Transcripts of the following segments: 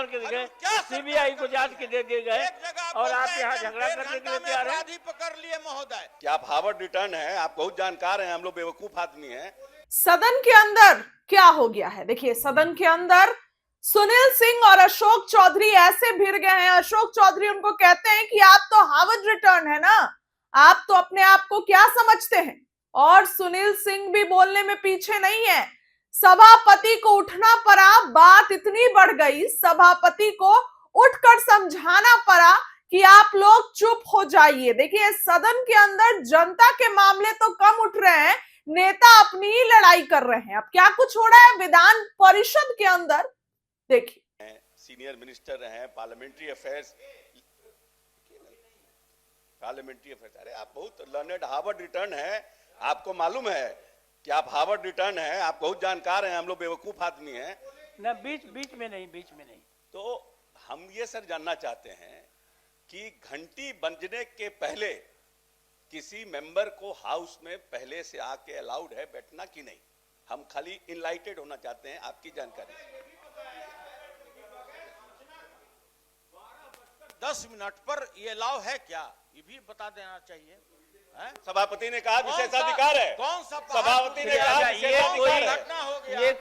डाल के गए, सीबीआई को जांच के दे दिए गए और आप यहाँ झगड़ा करने के लिए तैयार हैं। पकड़ लिए महोदय। क्या आप हार्वर्ड रिटर्न है? आप बहुत जानकार हैं, हम लोग बेवकूफ आदमी हैं। सदन के अंदर क्या हो गया है? देखिए, सदन के अंदर सुनील सिंह और अशोक चौधरी ऐसे भिड़ गए हैं। अशोक चौधरी उनको कहते हैं कि आप तो हार्वर्ड रिटर्न है ना, आप तो अपने आप को क्या समझते हैं। और सुनील सिंह भी बोलने में पीछे नहीं है। सभापति को उठना पड़ा, बात इतनी बढ़ गई, सभापति को उठकर समझाना पड़ा कि आप लोग चुप हो जाइए। देखिए, सदन के अंदर जनता के मामले तो कम उठ रहे हैं, नेता अपनी ही लड़ाई कर रहे हैं। अब क्या कुछ हो रहा है विधान परिषद के अंदर, देखिए। सीनियर मिनिस्टर हैं, पार्लियामेंट्री अफेयर्स। अरे आप बहुत लर्नेड, हार्वर्ड रिटर्न है, आपको मालूम है कि आप हार्वर्ड रिटर्न है, आप बहुत जानकार हैं, हम लोग बेवकूफ आदमी हैं ना। बीच में नहीं। तो हम ये सर जानना चाहते हैं कि घंटी बजने के पहले किसी मेंबर को हाउस में पहले से आके अलाउड है बैठना कि नहीं? हम खाली इनलाइटेड होना चाहते हैं आपकी जानकारी। 10 मिनट पर ये अलाउ है क्या, ये भी बता देना चाहिए। सभापति ने कहा विशेषाधिकार है। कौन सा सभापति ने कहा घटना हो गया, ये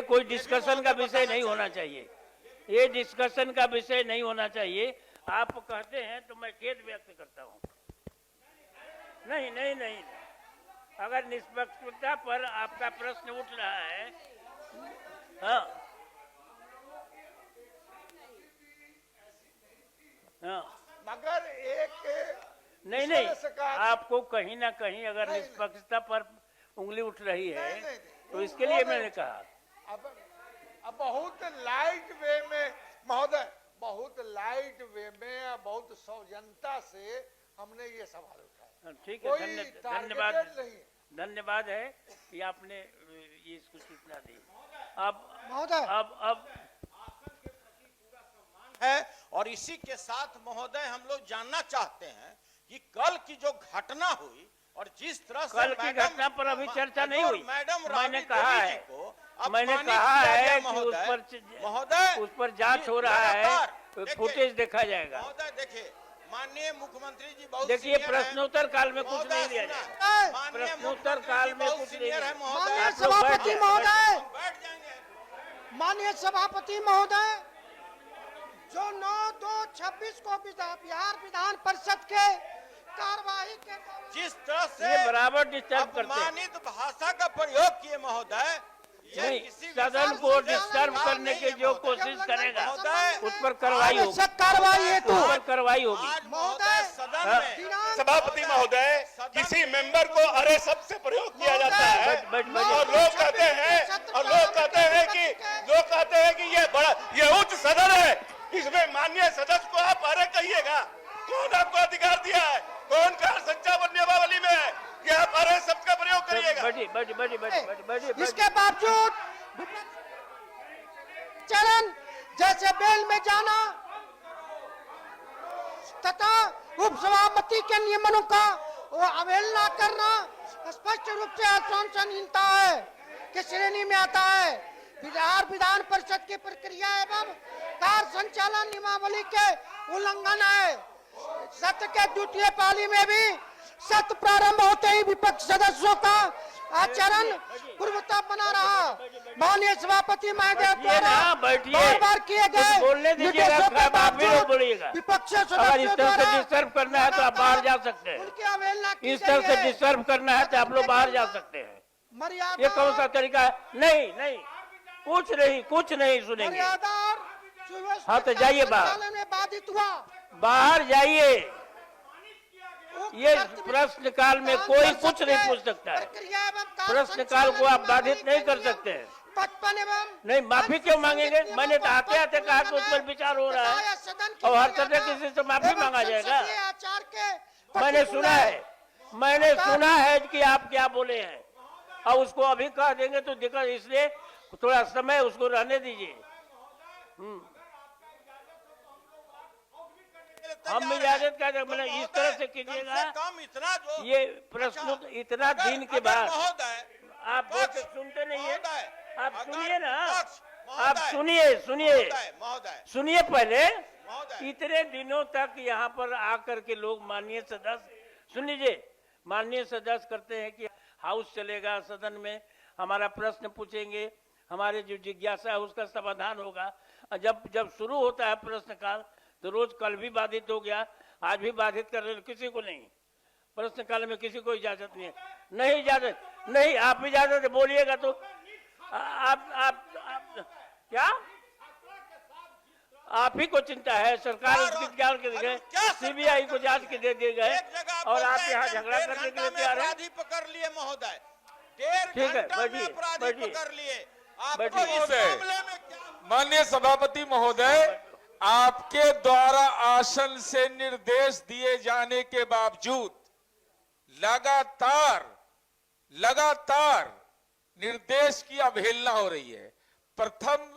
कोई डिस्कशन का विषय नहीं होना चाहिए। ये डिस्कशन का विषय नहीं होना चाहिए। आप कहते हैं तो मैं खेद व्यक्त करता हूँ। नहीं, अगर निष्पक्षता पर आपका प्रश्न उठ रहा है, हाँ, मगर एक नहीं, आपको कहीं ना कहीं अगर निष्पक्षता पर उंगली उठ रही है तो इसके लिए मैंने कहा। अब बहुत लाइट वे में महोदय, बहुत लाइट वे में, बहुत सौजन्यता से हमने ये सवाल उठाया। ठीक है, धन्यवाद है कि आपने ये इसको सूचना दी। अब है। और इसी के साथ महोदय हम लोग जानना चाहते हैं कि कल की जो घटना हुई और जिस तरह से कल की घटना पर अभी चर्चा नहीं हुई। मैडम मैंने कहा है कि उस पर जांच हो रहा है, फुटेज देखा जाएगा। महोदय देखिए, माननीय मुख्यमंत्री जी बहुत देखिए, प्रश्नोत्तर काल में कुछ नहीं दिया जाएगा। प्रश्नोत्तर काल में कुछ नहीं है। माननीय सभापति महोदय, बैठ जाएंगे। माननीय सभापति महोदय, जो 9/2/26 को बिहार विधान परिषद के कार्यवाही के जिस तरह से बराबर डिस्टर्ब करते हैं, अपमानित भाषा का प्रयोग किए महोदय, नहीं, सदन को डिस्टर्ब करने की जो कोशिश करेगा उस पर कार्रवाई होगी। उस पर कार्रवाई होगी। महोदय सदन में सभापति महोदय, किसी मेंबर को अरे शब्द से प्रयोग किया जाता है और लोग कहते हैं कि ये उच्च सदन है, इसमें माननीय सदस्य को आप अरे कहिएगा। कौन आपको अधिकार दिया है? कौन कार संचार नियमावली में है कि आप अरे शब्द का प्रयोग करिएगा? इसके बावजूद चरण जैसे बेल में जाना तथा उपसभापति के नियमों का अवहेलना करना स्पष्ट रूप से अनुशासनहीनता है की श्रेणी में आता है। बिहार विधान परिषद की प्रक्रिया एवं कार्य संचालन नियमावली के उल्लंघन है। सत्र के द्वितीय पाली में भी सत्र प्रारंभ होते ही विपक्ष सदस्यों का आचरण पूर्वता बना रहा। माननीय सभापति महोदय द्वारा बार किए गए निर्देशों के बावजूद विपक्ष सदस्यों द्वारा डिस्टर्ब करना है तो आप बाहर जा सकते हैं। उनकी अवहेलना की इस तरह से डिस्टर्ब करना है तो आप लोग बाहर जा सकते हैं। ये कौन सा तरीका है? नहीं, कुछ नहीं सुनेंगे। हाँ तो जाइए बाहर जाइए। ये प्रश्न काल में कोई कुछ नहीं पूछ सकता है। प्रश्न काल को आप बाधित नहीं कर सकते हैं। नहीं, माफी क्यों मांगेंगे? मैंने तो आते कहा कि उस पर विचार हो रहा है और हर तरह किसी से माफी मांगा जाएगा। मैंने सुना है कि आप क्या बोले हैं और उसको अभी कह देंगे तो दिक्कत, इसलिए थोड़ा समय उसको रहने दीजिए। हम इजाजत का मैंने इस तरह से कीजिएगा। ये प्रश्न इतना दिन के बाद आप सुनते नहीं है, आप सुनिए ना। आप सुनिए सुनिए पहले। महोदय। इतने दिनों तक यहाँ पर आकर के लोग माननीय सदस्य, सुन लीजिए, माननीय सदस्य करते हैं कि हाउस चलेगा, सदन में हमारा प्रश्न पूछेंगे, हमारे जो जिज्ञासा है उसका समाधान होगा। जब शुरू होता है प्रश्नकाल तो रोज कल भी बाधित हो गया, आज भी बाधित कर रहे, किसी को नहीं, प्रश्नकाल में किसी को इजाजत नहीं है। नहीं इजाजत, नहीं, आप इजाजत बोलिएगा तो आप क्या आप ही को चिंता है, सरकार उसकी जांच के गए, सीबीआई को जांच के दे दिए गए और आप यहाँ झगड़ा करने के लिए तैयार हैं। अपराधी पकड़ लिए महोदय, ठीक है, बैठिए पकड़ लिए। आपको इस महोदय, मामले में क्या माननीय सभापति महोदय, आपके द्वारा आसन से निर्देश दिए जाने के बावजूद लगातार निर्देश की अवहेलना हो रही है। प्रथम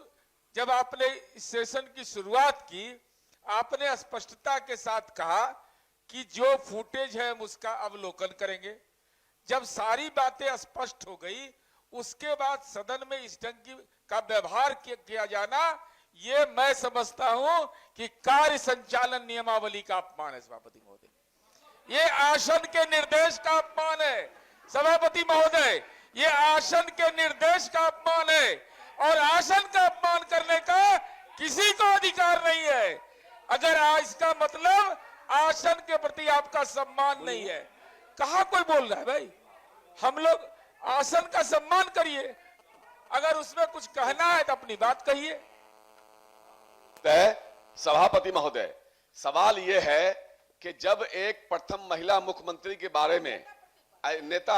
जब आपने इस सेशन की शुरुआत की, आपने स्पष्टता के साथ कहा कि जो फुटेज है हम उसका अवलोकन करेंगे। जब सारी बातें स्पष्ट हो गई, उसके बाद सदन में इस ढंग का व्यवहार किया जाना, ये मैं समझता हूं कि कार्य संचालन नियमावली का अपमान है सभापति महोदय। ये आसन के निर्देश का अपमान है सभापति महोदय, ये आसन के निर्देश का अपमान है और आसन का अपमान करने का किसी को अधिकार नहीं है। अगर इसका मतलब आसन के प्रति आपका सम्मान नहीं है, कहां कोई बोल रहा है भाई? हम लोग आसन का सम्मान करिए, अगर उसमें कुछ कहना है तो अपनी बात कहिए। सभापति महोदय, सवाल यह है कि जब एक प्रथम महिला मुख्यमंत्री के बारे में नेता